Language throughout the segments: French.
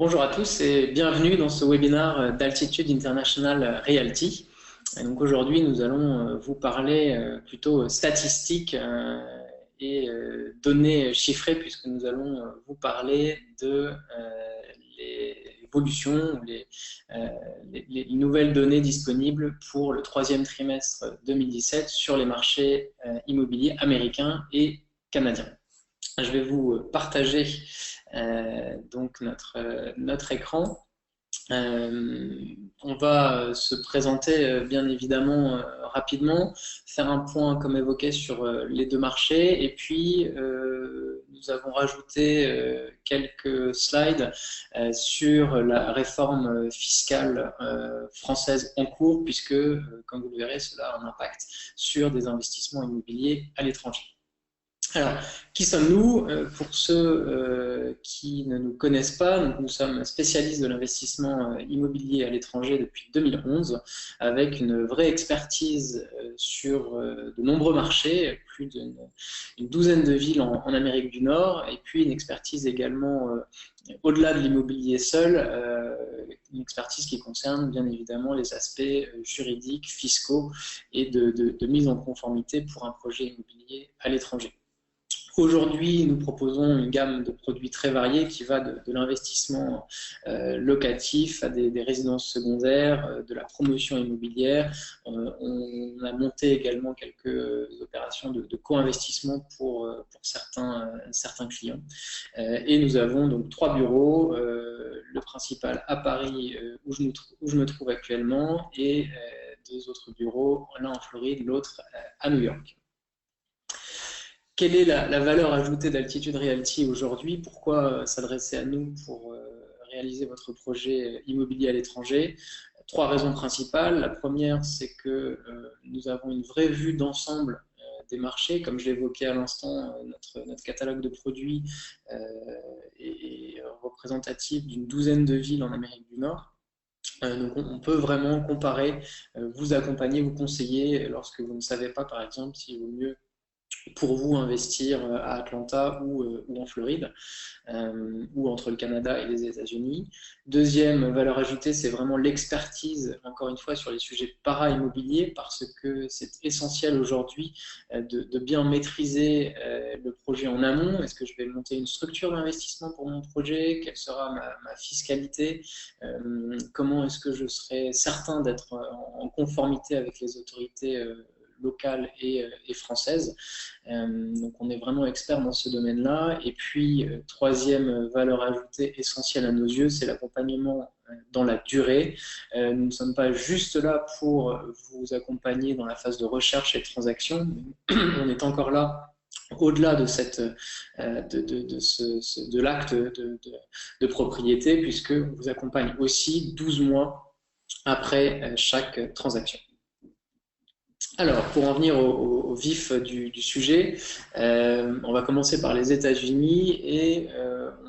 Bonjour à tous et bienvenue dans ce webinaire d'Altitude International Realty. Et donc aujourd'hui, nous allons vous parler plutôt statistiques et données chiffrées, puisque nous allons vous parler de l'évolution, les nouvelles données disponibles pour le troisième trimestre 2017 sur les marchés immobiliers américains et canadiens. Je vais vous partager donc notre écran. On va se présenter bien évidemment rapidement, faire un point comme évoqué sur les deux marchés, et puis nous avons rajouté quelques slides sur la réforme fiscale française en cours, puisque comme vous le verrez, cela a un impact sur des investissements immobiliers à l'étranger. Alors, qui sommes-nous? Pour ceux qui ne nous connaissent pas, nous sommes spécialistes de l'investissement immobilier à l'étranger depuis 2011, avec une vraie expertise sur de nombreux marchés, plus d'une douzaine de villes en Amérique du Nord, et puis une expertise également au-delà de l'immobilier seul, une expertise qui concerne bien évidemment les aspects juridiques, fiscaux et de mise en conformité pour un projet immobilier à l'étranger. Aujourd'hui, nous proposons une gamme de produits très variés qui va de l'investissement locatif à des résidences secondaires, de la promotion immobilière. On a monté également quelques opérations de co-investissement pour certains clients. Et nous avons donc 3 bureaux, le principal à Paris où je me trouve actuellement, et 2 autres bureaux, l'un en Floride, l'autre à New York. Quelle est la valeur ajoutée d'Altitude Realty aujourd'hui? Pourquoi s'adresser à nous pour réaliser votre projet immobilier à l'étranger? 3 raisons principales. La première, c'est que nous avons une vraie vue d'ensemble des marchés. Comme je l'évoquais à l'instant, notre catalogue de produits est représentatif d'une douzaine de villes en Amérique du Nord. Donc on peut vraiment comparer, vous accompagner, vous conseiller lorsque vous ne savez pas, par exemple, s'il vaut mieux pour vous investir à Atlanta ou en Floride, ou entre le Canada et les États-Unis. Deuxième valeur ajoutée, c'est vraiment l'expertise, encore une fois, sur les sujets para-immobiliers, parce que c'est essentiel aujourd'hui de bien maîtriser le projet en amont. Est-ce que je vais monter une structure d'investissement pour mon projet? Quelle sera ma fiscalité? Comment est-ce que je serai certain d'être en conformité avec les autorités locales et françaises? Donc on est vraiment expert dans ce domaine-là. Et puis, troisième valeur ajoutée essentielle à nos yeux, c'est l'accompagnement dans la durée. Nous ne sommes pas juste là pour vous accompagner dans la phase de recherche et de transaction, mais on est encore là au-delà de l'acte de propriété, puisque on vous accompagne aussi 12 mois après chaque transaction. Alors, pour en venir au vif du sujet, on va commencer par les États-Unis et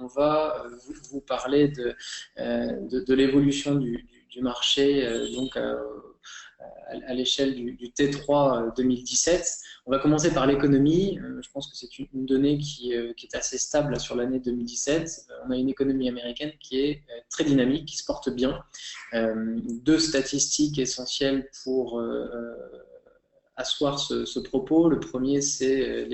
on va vous parler de l'évolution du marché donc à l'échelle du T3 2017. On va commencer par l'économie. Je pense que c'est une donnée qui est assez stable sur l'année 2017. On a une économie américaine qui est très dynamique, qui se porte bien. 2 statistiques essentielles pour asseoir ce propos. Le premier, c'est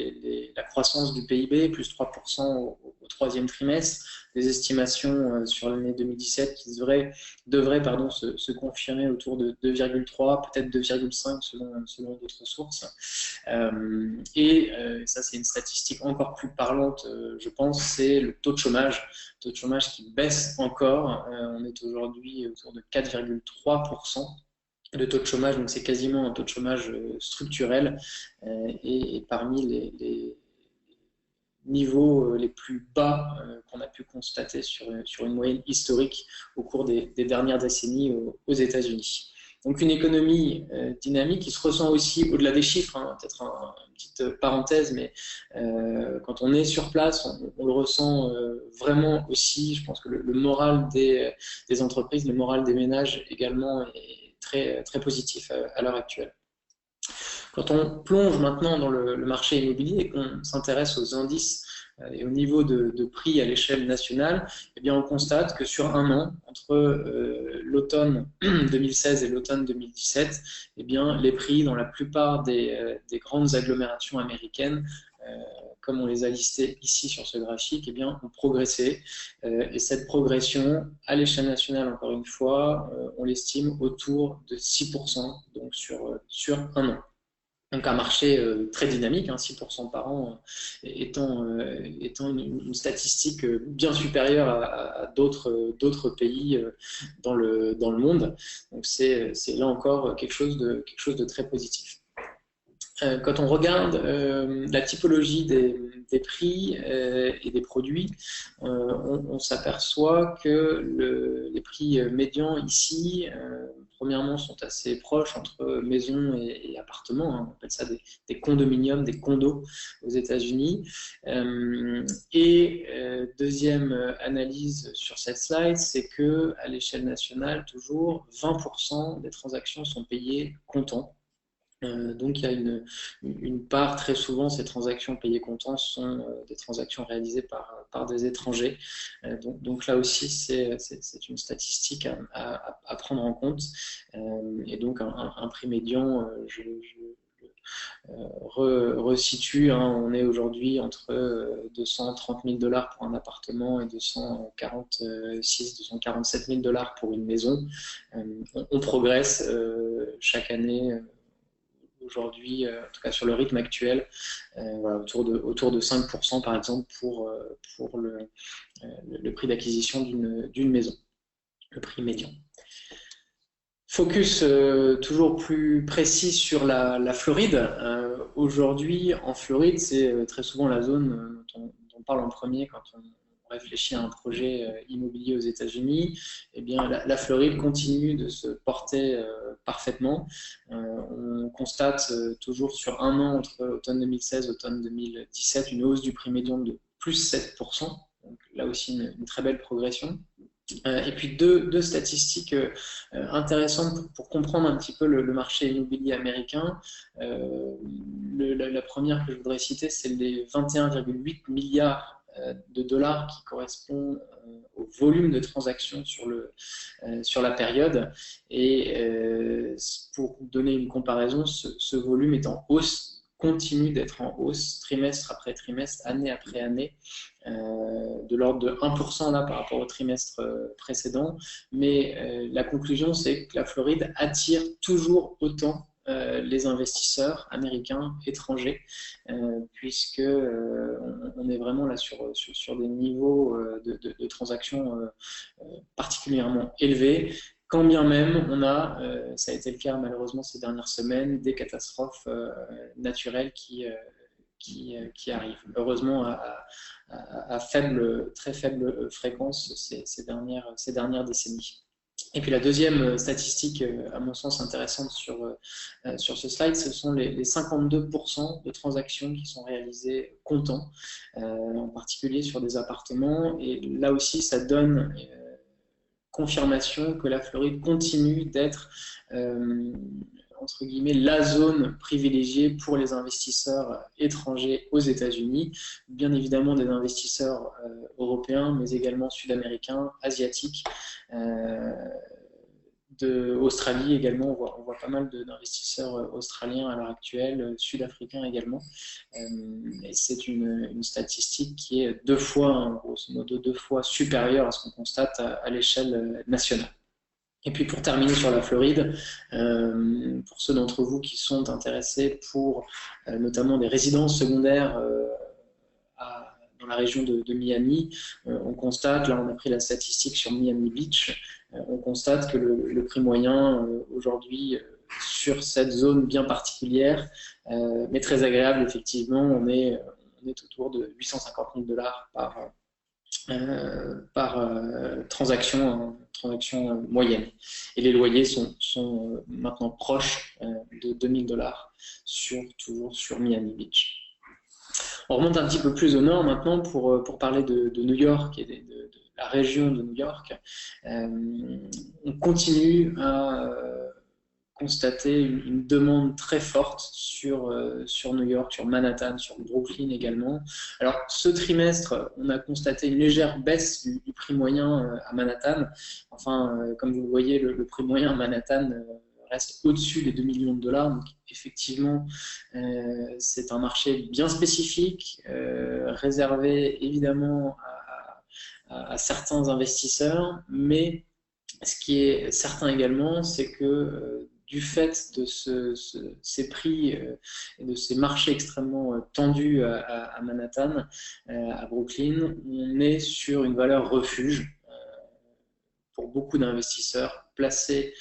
la croissance du PIB, plus 3% au troisième trimestre, des estimations sur l'année 2017 qui devraient se confirmer autour de 2,3, peut-être 2,5 selon d'autres sources. Et ça, c'est une statistique encore plus parlante, je pense, c'est le taux de chômage. Taux de chômage qui baisse encore. On est aujourd'hui autour de 4,3%. de taux de chômage, donc c'est quasiment un taux de chômage structurel et parmi les niveaux les plus bas qu'on a pu constater sur une moyenne historique au cours des dernières décennies aux États-Unis. Donc une économie dynamique qui se ressent aussi au-delà des chiffres, hein, peut-être une petite parenthèse, mais quand on est sur place, on le ressent vraiment aussi. Je pense que le moral des entreprises, le moral des ménages également est très, très positif à l'heure actuelle. Quand on plonge maintenant dans le marché immobilier et qu'on s'intéresse aux indices Et au niveau de prix à l'échelle nationale, eh bien, on constate que sur un an, entre l'automne 2016 et l'automne 2017, eh bien, les prix dans la plupart des grandes agglomérations américaines, comme on les a listés ici sur ce graphique, eh bien, ont progressé. Et cette progression, à l'échelle nationale, encore une fois, on l'estime autour de 6%, donc sur un an. Donc un marché très dynamique, hein, 6% par an, étant une statistique bien supérieure à d'autres pays dans le monde. Donc c'est là encore quelque chose de très positif. Quand on regarde la typologie des prix et des produits, on s'aperçoit que les prix médians ici, premièrement, sont assez proches entre maisons et appartements. Hein, on appelle ça des condominiums, des condos aux États-Unis. Deuxième analyse sur cette slide, c'est que à l'échelle nationale, toujours 20% des transactions sont payées comptant. Donc il y a une part, très souvent, ces transactions payées comptant sont des transactions réalisées par des étrangers. Donc là aussi, c'est une statistique à prendre en compte. Et donc un prix médian, je resitue, hein, on est aujourd'hui entre 230 000 $ pour un appartement et 246 247 000 $ pour une maison. On progresse chaque année. Aujourd'hui, en tout cas sur le rythme actuel, voilà, autour de 5% par exemple pour le prix d'acquisition d'une maison, le prix médian. Focus toujours plus précis sur la Floride. Aujourd'hui, en Floride, c'est très souvent la zone dont on parle en premier quand on réfléchit à un projet immobilier aux États-Unis. Eh bien, la Floride continue de se porter parfaitement. On constate toujours sur un an, entre automne 2016 et automne 2017, une hausse du prix médian de plus 7%. Donc, là aussi, une très belle progression. Et puis deux statistiques intéressantes pour comprendre un petit peu le marché immobilier américain. La première que je voudrais citer, c'est les 21,8 milliards de dollars qui correspond au volume de transactions sur la période. Et pour donner une comparaison, ce volume est en hausse, continue d'être en hausse trimestre après trimestre, année après année, de l'ordre de 1% là par rapport au trimestre précédent. Mais la conclusion, c'est que la Floride attire toujours autant les investisseurs américains, étrangers, puisque on est vraiment là sur des niveaux de transactions particulièrement élevés. Quand bien même on a, ça a été le cas malheureusement ces dernières semaines, des catastrophes naturelles qui arrivent. Heureusement à très faible fréquence ces dernières décennies. Et puis la deuxième statistique, à mon sens intéressante sur ce slide, ce sont les 52% de transactions qui sont réalisées comptant, en particulier sur des appartements. Et là aussi, ça donne confirmation que la Floride continue d'être entre guillemets, la zone privilégiée pour les investisseurs étrangers aux États-Unis, bien évidemment des investisseurs européens, mais également sud-américains, asiatiques, d'Australie également. On voit pas mal d'investisseurs australiens à l'heure actuelle, sud-africains également. Et c'est une statistique qui est grosso modo deux fois supérieure à ce qu'on constate à l'échelle nationale. Et puis pour terminer sur la Floride, pour ceux d'entre vous qui sont intéressés pour notamment des résidences secondaires dans la région de Miami, on constate, là on a pris la statistique sur Miami Beach, on constate que le prix moyen aujourd'hui sur cette zone bien particulière, mais très agréable effectivement, on est autour de 850 000 $ par transaction moyenne. Et les loyers sont maintenant proches de 2 000 $, toujours sur Miami Beach. On remonte un petit peu plus au nord maintenant pour parler de New York et de la région de New York. On continue à constaté une demande très forte sur New York, sur Manhattan, sur Brooklyn également. Alors, ce trimestre, on a constaté une légère baisse du prix moyen à Manhattan. Enfin, comme vous le voyez, le prix moyen à Manhattan reste au-dessus des 2 millions de dollars. Donc, effectivement, c'est un marché bien spécifique, réservé évidemment à certains investisseurs, mais ce qui est certain également, c'est que du fait de ces prix et de ces marchés extrêmement tendus à Manhattan, à Brooklyn, on est sur une valeur refuge pour beaucoup d'investisseurs. Placer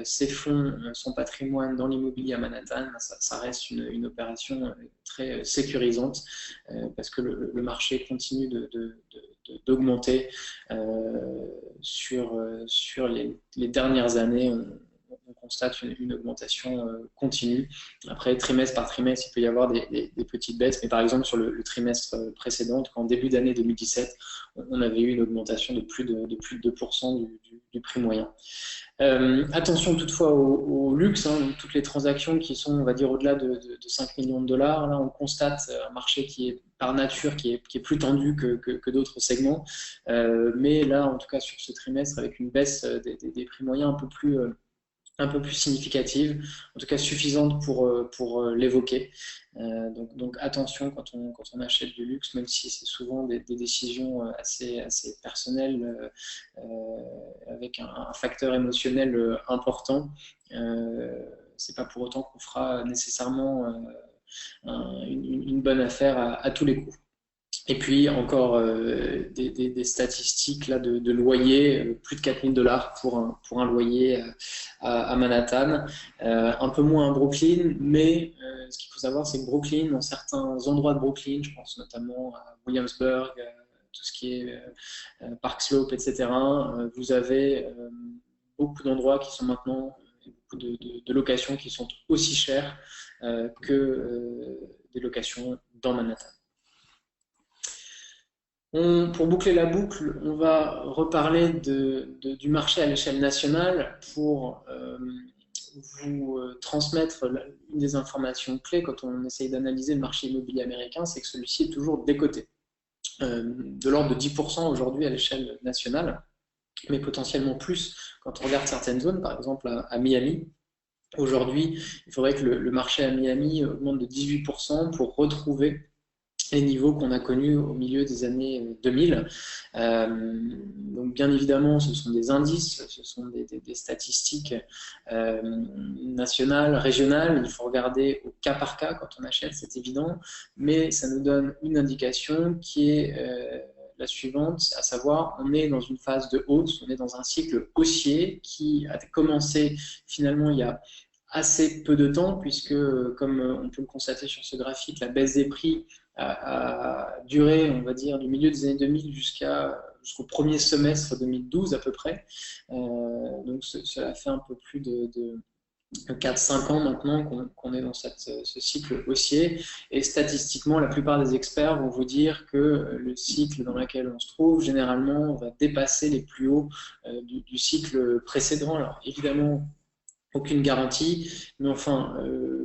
ses fonds, son patrimoine dans l'immobilier à Manhattan, ça reste une opération très sécurisante parce que le marché continue d'augmenter sur les dernières années. On constate une augmentation continue. Après, trimestre par trimestre, il peut y avoir des petites baisses, mais par exemple, sur le trimestre précédent, en début d'année 2017, on avait eu une augmentation de plus de 2% du prix moyen. Attention toutefois au luxe, hein, donc toutes les transactions qui sont, on va dire, au-delà de 5 millions de dollars. Là, on constate un marché qui est par nature, qui est plus tendu que d'autres segments. Mais là, en tout cas, sur ce trimestre, avec une baisse des prix moyens un peu plus significative, en tout cas suffisante pour l'évoquer. Donc attention quand on achète du luxe, même si c'est souvent des décisions assez personnelles, avec un facteur émotionnel important. C'est pas pour autant qu'on fera nécessairement une bonne affaire à tous les coups. Et puis encore des statistiques là, de loyer, plus de 4 000 dollars pour un loyer à Manhattan, un peu moins à Brooklyn, mais ce qu'il faut savoir, c'est que Brooklyn, dans certains endroits de Brooklyn, je pense notamment à Williamsburg, tout ce qui est Park Slope, etc., vous avez beaucoup d'endroits qui sont maintenant, beaucoup de locations qui sont aussi chères que des locations dans Manhattan. Pour boucler la boucle, on va reparler du marché à l'échelle nationale pour vous transmettre une des informations clés quand on essaye d'analyser le marché immobilier américain, c'est que celui-ci est toujours décoté. De l'ordre de 10% aujourd'hui à l'échelle nationale, mais potentiellement plus quand on regarde certaines zones, par exemple à Miami. Aujourd'hui, il faudrait que le marché à Miami augmente de 18% pour retrouver les niveaux qu'on a connus au milieu des années 2000. Donc bien évidemment, ce sont des indices, ce sont des statistiques nationales, régionales. Il faut regarder au cas par cas quand on achète, c'est évident, mais ça nous donne une indication qui est la suivante, à savoir, on est dans une phase de hausse, on est dans un cycle haussier qui a commencé finalement il y a assez peu de temps, puisque comme on peut le constater sur ce graphique, la baisse des prix a duré, on va dire, du milieu des années 2000 jusqu'au premier semestre 2012 à peu près. Donc cela fait un peu plus de 4-5 ans maintenant qu'on est dans ce cycle haussier. Et statistiquement, la plupart des experts vont vous dire que le cycle dans lequel on se trouve, généralement, va dépasser les plus hauts du cycle précédent. Alors évidemment, aucune garantie, mais enfin,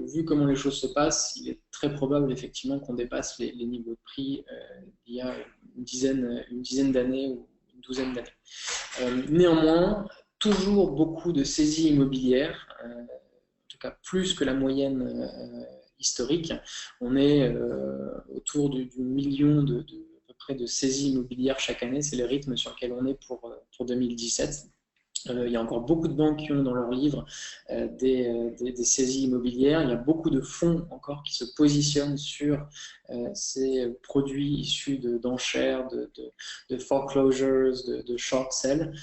vu comment les choses se passent, il est très probable effectivement qu'on dépasse les niveaux de prix il y a une dizaine d'années ou une douzaine d'années. Néanmoins, toujours beaucoup de saisies immobilières, en tout cas plus que la moyenne historique. On est autour du million à peu près de saisies immobilières chaque année, c'est le rythme sur lequel on est pour 2017. Il y a encore beaucoup de banques qui ont dans leurs livres des saisies immobilières. Il y a beaucoup de fonds encore qui se positionnent sur ces produits issus d'enchères, de foreclosures, de short sales.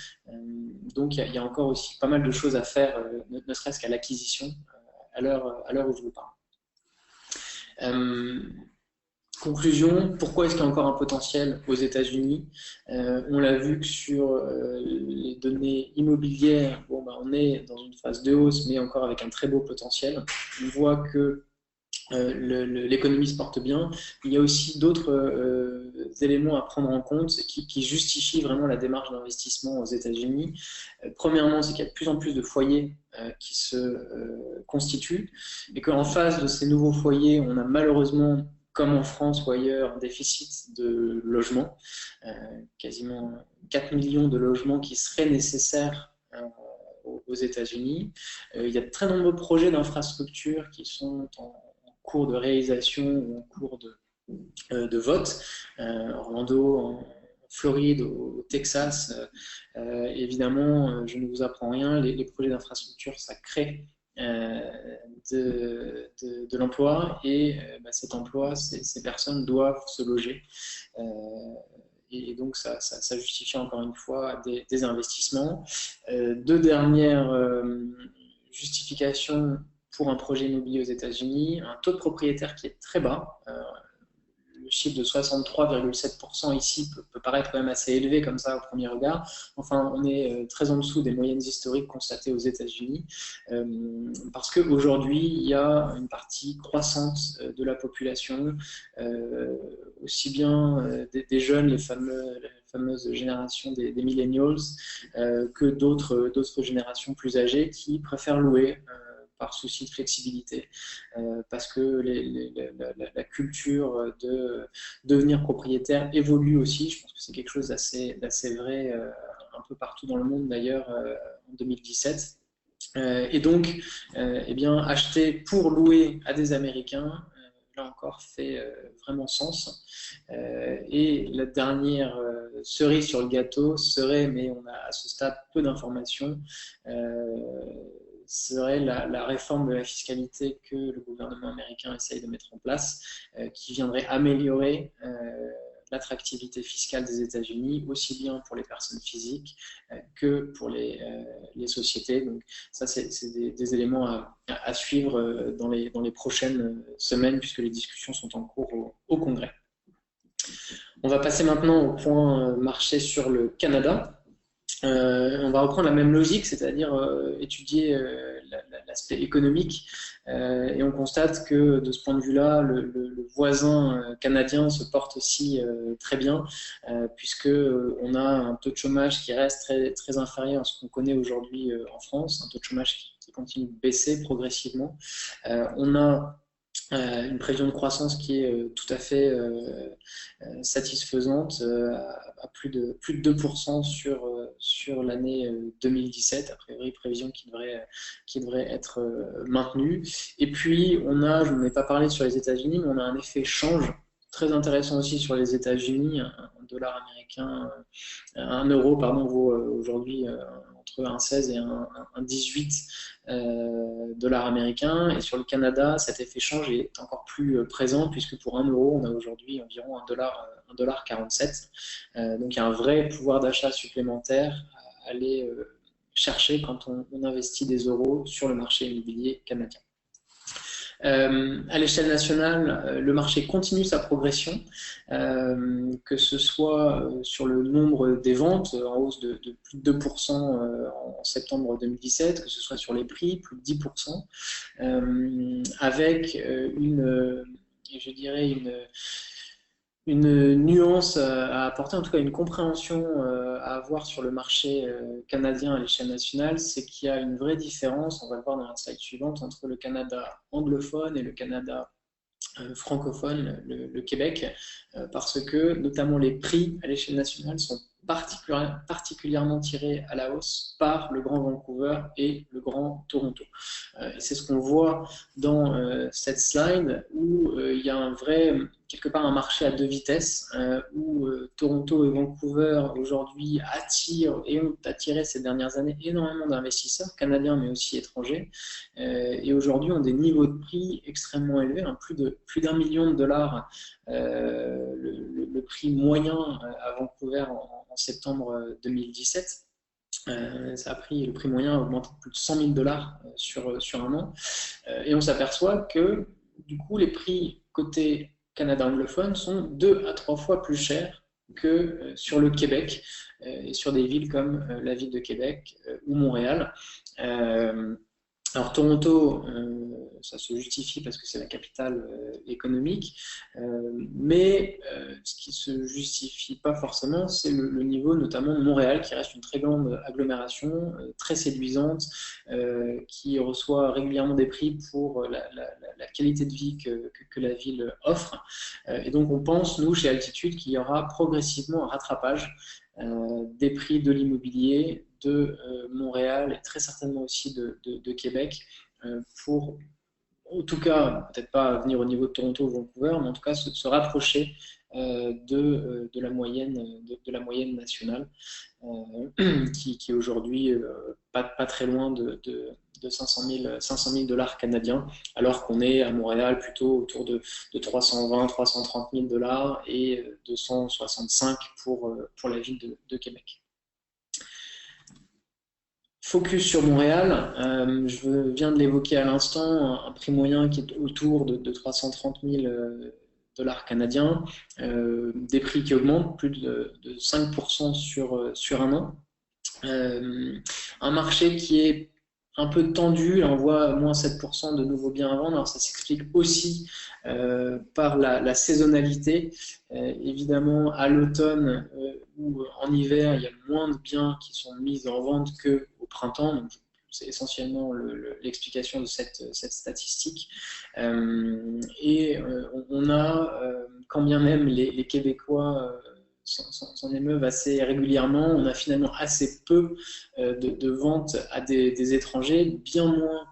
Donc il y a encore aussi pas mal de choses à faire, ne serait-ce qu'à l'acquisition, à l'heure où je vous parle. Conclusion, pourquoi est-ce qu'il y a encore un potentiel aux États-Unis? On l'a vu que sur les données immobilières, bon, on est dans une phase de hausse, mais encore avec un très beau potentiel. On voit que l'économie se porte bien. Il y a aussi d'autres éléments à prendre en compte qui justifient vraiment la démarche d'investissement aux États-Unis. Premièrement, c'est qu'il y a de plus en plus de foyers qui se constituent et qu'en face de ces nouveaux foyers, on a malheureusement, comme en France ou ailleurs, un déficit de logements, quasiment 4 millions de logements qui seraient nécessaires aux États-Unis. Il y a de très nombreux projets d'infrastructures qui sont en cours de réalisation ou en cours de vote. Orlando, en Floride, au Texas, évidemment, je ne vous apprends rien, les projets d'infrastructure, ça crée de l'emploi et cet emploi, ces personnes doivent se loger. Et donc, ça justifie encore une fois des investissements. Deux dernières justifications pour un projet immobilier aux États-Unis, un taux de propriétaire qui est très bas. Le chiffre de 63,7% ici peut paraître quand même assez élevé comme ça au premier regard. Enfin, on est très en dessous des moyennes historiques constatées aux États-Unis parce qu'aujourd'hui, il y a une partie croissante de la population, aussi bien des jeunes, les fameuses générations des millennials, que d'autres générations plus âgées qui préfèrent louer par souci de flexibilité, parce que la culture de devenir propriétaire évolue aussi. Je pense que c'est quelque chose d'assez vrai un peu partout dans le monde d'ailleurs en 2017. Et donc, eh bien, acheter pour louer à des Américains, là encore, fait vraiment sens. Et la dernière cerise sur le gâteau serait, mais on a à ce stade peu d'informations, serait la réforme de la fiscalité que le gouvernement américain essaye de mettre en place, qui viendrait améliorer l'attractivité fiscale des États-Unis, aussi bien pour les personnes physiques que pour les sociétés. Donc ça, c'est des éléments à suivre dans les prochaines semaines, puisque les discussions sont en cours au Congrès. On va passer maintenant au point marché sur le Canada. On va reprendre la même logique, c'est-à-dire étudier l'aspect économique, et on constate que de ce point de vue-là, le voisin canadien se porte aussi très bien, puisque on a un taux de chômage qui reste très, très inférieur à ce qu'on connaît aujourd'hui en France, un taux de chômage qui continue de baisser progressivement. On a une prévision de croissance qui est tout à fait satisfaisante, à plus de 2% sur l'année 2017, a priori prévision qui devrait être maintenue. Et puis on a, je n'en ai pas parlé sur les États-Unis, mais on a un effet change très intéressant aussi sur les États-Unis. Un dollar américain, un euro pardon, vaut aujourd'hui entre 1,16 et 1,18 dollars américains. Et sur le Canada, cet effet change est encore plus présent, puisque pour 1 euro, on a aujourd'hui environ 1,47 $. Donc il y a un vrai pouvoir d'achat supplémentaire à aller chercher quand on investit des euros sur le marché immobilier canadien. À l'échelle nationale, le marché continue sa progression, que ce soit sur le nombre des ventes, en hausse de plus de 2% en septembre 2017, que ce soit sur les prix, plus de 10%, avec je dirais une nuance à apporter, en tout cas une compréhension à avoir sur le marché canadien à l'échelle nationale, c'est qu'il y a une vraie différence, on va le voir dans la slide suivante, entre le Canada anglophone et le Canada francophone, le Québec, parce que notamment les prix à l'échelle nationale sont particulièrement tirés à la hausse par le Grand Vancouver et le Grand Toronto. Et c'est ce qu'on voit dans cette slide, où il y a quelque part un marché à deux vitesses, où Toronto et Vancouver aujourd'hui attirent et ont attiré ces dernières années énormément d'investisseurs canadiens mais aussi étrangers, et aujourd'hui ont des niveaux de prix extrêmement élevés, plus d'1 million de dollars le prix moyen à Vancouver en septembre 2017. Le prix moyen a augmenté de plus de 100 000 dollars sur un an, et on s'aperçoit que du coup les prix côté Canada anglophone sont 2 à 3 fois plus chers que sur le Québec et sur des villes comme la ville de Québec ou Montréal. Alors Toronto, ça se justifie parce que c'est la capitale économique, mais ce qui ne se justifie pas forcément, c'est le niveau notamment de Montréal, qui reste une très grande agglomération, très séduisante, qui reçoit régulièrement des prix pour la qualité de vie que la ville offre. Et donc on pense, nous, chez Altitude, qu'il y aura progressivement un rattrapage des prix de l'immobilier de Montréal et très certainement aussi de Québec pour, en tout cas, peut-être pas venir au niveau de Toronto ou Vancouver, mais en tout cas se rapprocher de la moyenne nationale qui est aujourd'hui pas très loin de 500 000 dollars canadiens, alors qu'on est à Montréal plutôt autour de 320 330 000 dollars et 265 pour la ville de Québec. Focus sur Montréal, je viens de l'évoquer à l'instant, un prix moyen qui est autour de 330 000 dollars canadiens, des prix qui augmentent plus de 5% sur un an. Un marché qui est un peu tendu, là on voit moins 7% de nouveaux biens à vendre. Alors ça s'explique aussi par la saisonnalité. Évidemment, à l'automne ou en hiver, il y a moins de biens qui sont mis en vente qu'au printemps. Donc, c'est essentiellement l'explication de cette statistique. Et on a, quand bien même les Québécois s'en émeuvent assez régulièrement, on a finalement assez peu de ventes à des étrangers, bien moins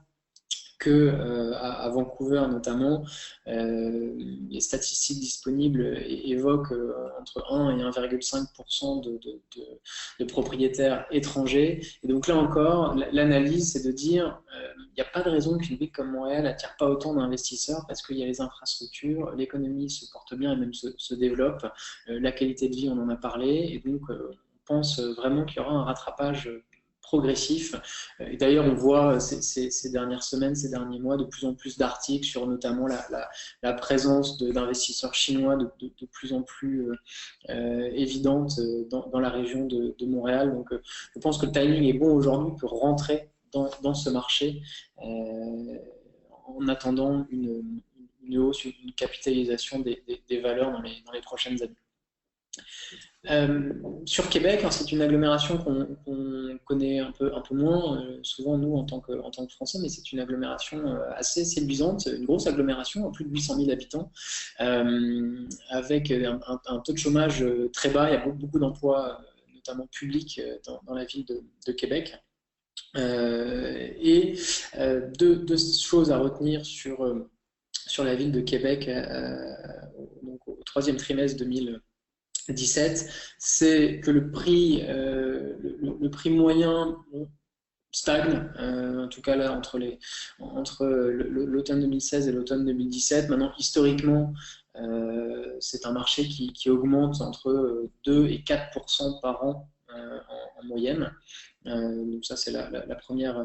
qu'à Vancouver notamment. Les statistiques disponibles évoquent entre 1 et 1,5% de propriétaires étrangers. Et donc là encore, l'analyse, c'est de dire il n'y a pas de raison qu'une ville comme Montréal n'attire pas autant d'investisseurs parce qu'il y a les infrastructures, l'économie se porte bien et même se développe, la qualité de vie, on en a parlé, et donc on pense vraiment qu'il y aura un rattrapage progressif. Et d'ailleurs, on voit ces dernières semaines, ces derniers mois, de plus en plus d'articles sur notamment la présence d'investisseurs chinois de plus en plus évidente dans la région de Montréal. Donc, je pense que le timing est bon aujourd'hui pour rentrer dans ce marché en attendant une hausse, une capitalisation des valeurs dans les prochaines années. Sur Québec, hein, c'est une agglomération qu'on connaît un peu moins, souvent nous en tant que Français, mais c'est une agglomération assez séduisante, une grosse agglomération, plus de 800 000 habitants, avec un taux de chômage très bas. Il y a beaucoup d'emplois, notamment publics, dans la ville de Québec. Et deux choses à retenir sur la ville de Québec donc au troisième trimestre 2017, c'est que le prix moyen stagne, en tout cas là entre l'automne 2016 et l'automne 2017. Maintenant, historiquement, c'est un marché qui augmente entre 2 et 4% par an en moyenne. Donc ça, c'est la première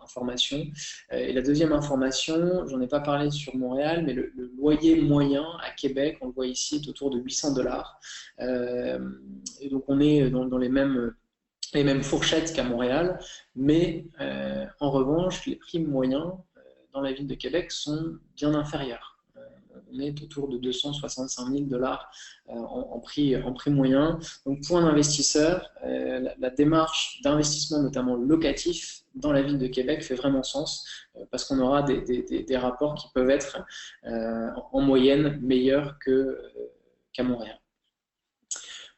information. Et la deuxième information, j'en ai pas parlé sur Montréal, mais le loyer moyen à Québec, on le voit ici, est autour de 800 dollars. Et donc on est dans les mêmes fourchettes qu'à Montréal, mais en revanche, les prix moyens dans la ville de Québec sont bien inférieurs. On est autour de 265 000 dollars en prix moyen. Donc pour un investisseur, la démarche d'investissement, notamment locatif, dans la ville de Québec fait vraiment sens parce qu'on aura des rapports qui peuvent être en moyenne meilleurs qu'à Montréal.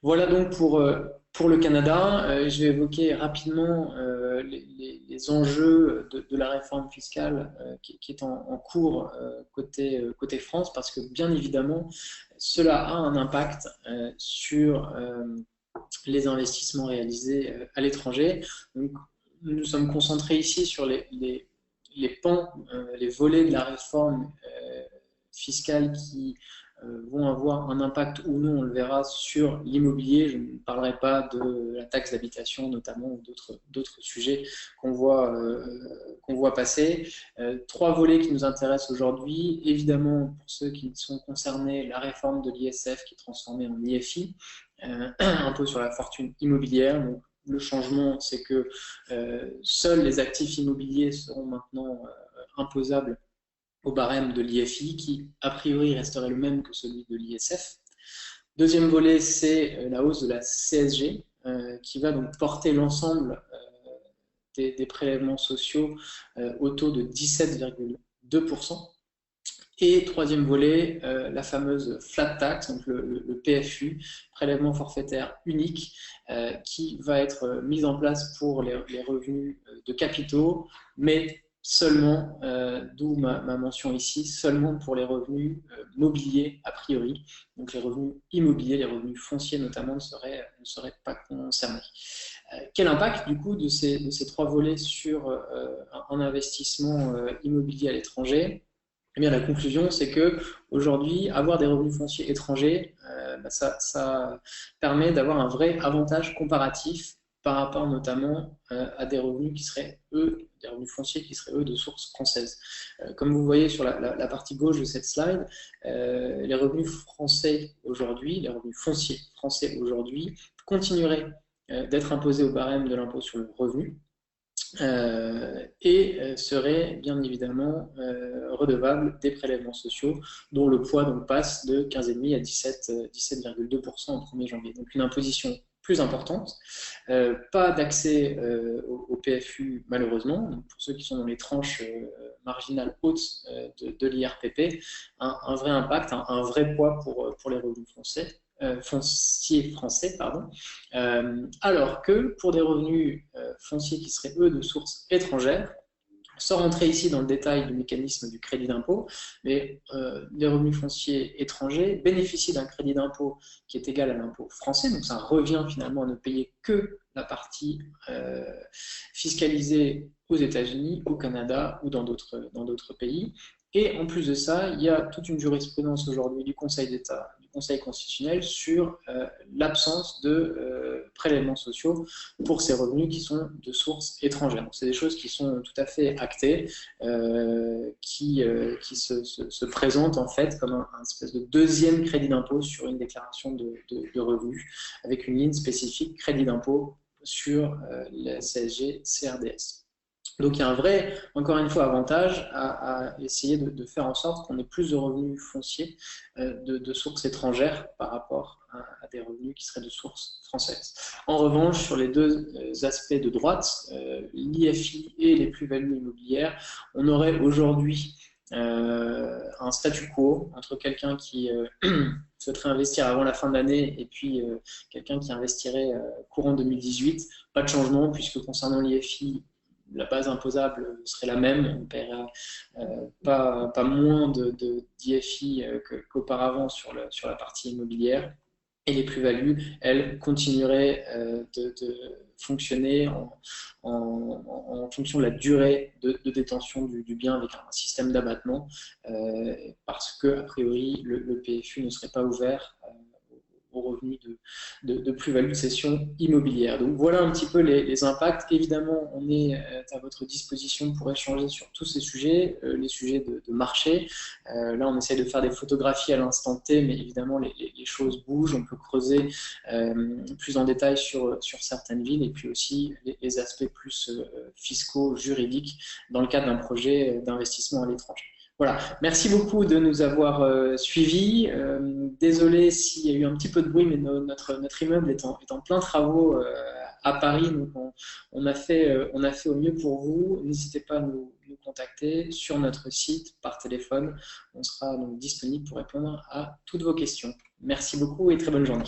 Voilà donc pour le Canada. Je vais évoquer rapidement les enjeux de la réforme fiscale qui est en cours côté France, parce que bien évidemment, cela a un impact sur les investissements réalisés à l'étranger. Donc, nous nous sommes concentrés ici sur les pans, les volets de la réforme fiscale qui vont avoir un impact ou non, on le verra, sur l'immobilier. Je ne parlerai pas de la taxe d'habitation notamment ou d'autres sujets qu'on voit passer. Trois volets qui nous intéressent aujourd'hui. Évidemment, pour ceux qui sont concernés, la réforme de l'ISF qui est transformée en IFI, impôt sur la fortune immobilière. Donc, le changement, c'est que seuls les actifs immobiliers seront maintenant imposables au barème de l'IFI, qui a priori resterait le même que celui de l'ISF. Deuxième volet, c'est la hausse de la CSG, qui va donc porter l'ensemble des prélèvements sociaux au taux de 17,2%. Et troisième volet, la fameuse flat tax, donc le PFU, prélèvement forfaitaire unique, qui va être mise en place pour les revenus de capitaux, mais seulement, d'où ma mention ici, seulement pour les revenus mobiliers a priori. Donc les revenus immobiliers, les revenus fonciers notamment, ne seraient pas concernés. Quel impact du coup de ces trois volets sur un investissement immobilier à l'étranger? Eh bien, la conclusion, c'est que aujourd'hui, avoir des revenus fonciers étrangers, ça permet d'avoir un vrai avantage comparatif par rapport notamment à des revenus qui seraient, eux, des revenus fonciers qui seraient, eux, de source française. Comme vous voyez sur la partie gauche de cette slide, les revenus français aujourd'hui, les revenus fonciers français aujourd'hui, continueraient d'être imposés au barème de l'impôt sur le revenu, et serait bien évidemment redevable des prélèvements sociaux dont le poids donc, passe de 15,5 à 17,2% au 1er janvier. Donc une imposition plus importante, pas d'accès au PFU malheureusement, donc pour ceux qui sont dans les tranches marginales hautes de l'IRPP, un vrai impact, un vrai poids pour les revenus fonciers français, pardon, alors que pour des revenus fonciers qui seraient eux de source étrangère, sans rentrer ici dans le détail du mécanisme du crédit d'impôt, mais les revenus fonciers étrangers bénéficient d'un crédit d'impôt qui est égal à l'impôt français, donc ça revient finalement à ne payer que la partie fiscalisée aux États-Unis, au Canada ou dans d'autres pays. Et en plus de ça, il y a toute une jurisprudence aujourd'hui du Conseil d'État, du Conseil constitutionnel sur l'absence de prélèvements sociaux pour ces revenus qui sont de source étrangère. C'est des choses qui sont tout à fait actées, qui se présentent en fait comme un espèce de deuxième crédit d'impôt sur une déclaration de revenus, avec une ligne spécifique crédit d'impôt sur la CSG CRDS. Donc il y a un vrai, encore une fois, avantage à essayer de faire en sorte qu'on ait plus de revenus fonciers de sources étrangères par rapport à des revenus qui seraient de source française. En revanche, sur les deux aspects de droite, l'IFI et les plus-values immobilières, on aurait aujourd'hui un statu quo entre quelqu'un qui souhaiterait investir avant la fin de l'année et puis quelqu'un qui investirait courant 2018. Pas de changement puisque concernant l'IFI, la base imposable serait la même, on paiera pas moins d'IFI qu'auparavant sur la partie immobilière. Et les plus-values, elles, continueraient de fonctionner en fonction de la durée de détention du bien avec un système d'abattement, parce que, a priori, le PFU ne serait pas ouvert aux revenus de plus-value de cession immobilière. Donc voilà un petit peu les impacts. Évidemment, on est à votre disposition pour échanger sur tous ces sujets, les sujets de marché. Là, on essaie de faire des photographies à l'instant T, mais évidemment, les choses bougent. On peut creuser plus en détail sur certaines villes et puis aussi les aspects plus fiscaux, juridiques dans le cadre d'un projet d'investissement à l'étranger. Voilà, merci beaucoup de nous avoir suivis. Désolé s'il y a eu un petit peu de bruit, mais notre immeuble est en plein travaux à Paris, donc on a fait au mieux pour vous. N'hésitez pas à nous contacter sur notre site, par téléphone. On sera donc disponible pour répondre à toutes vos questions. Merci beaucoup et très bonne journée.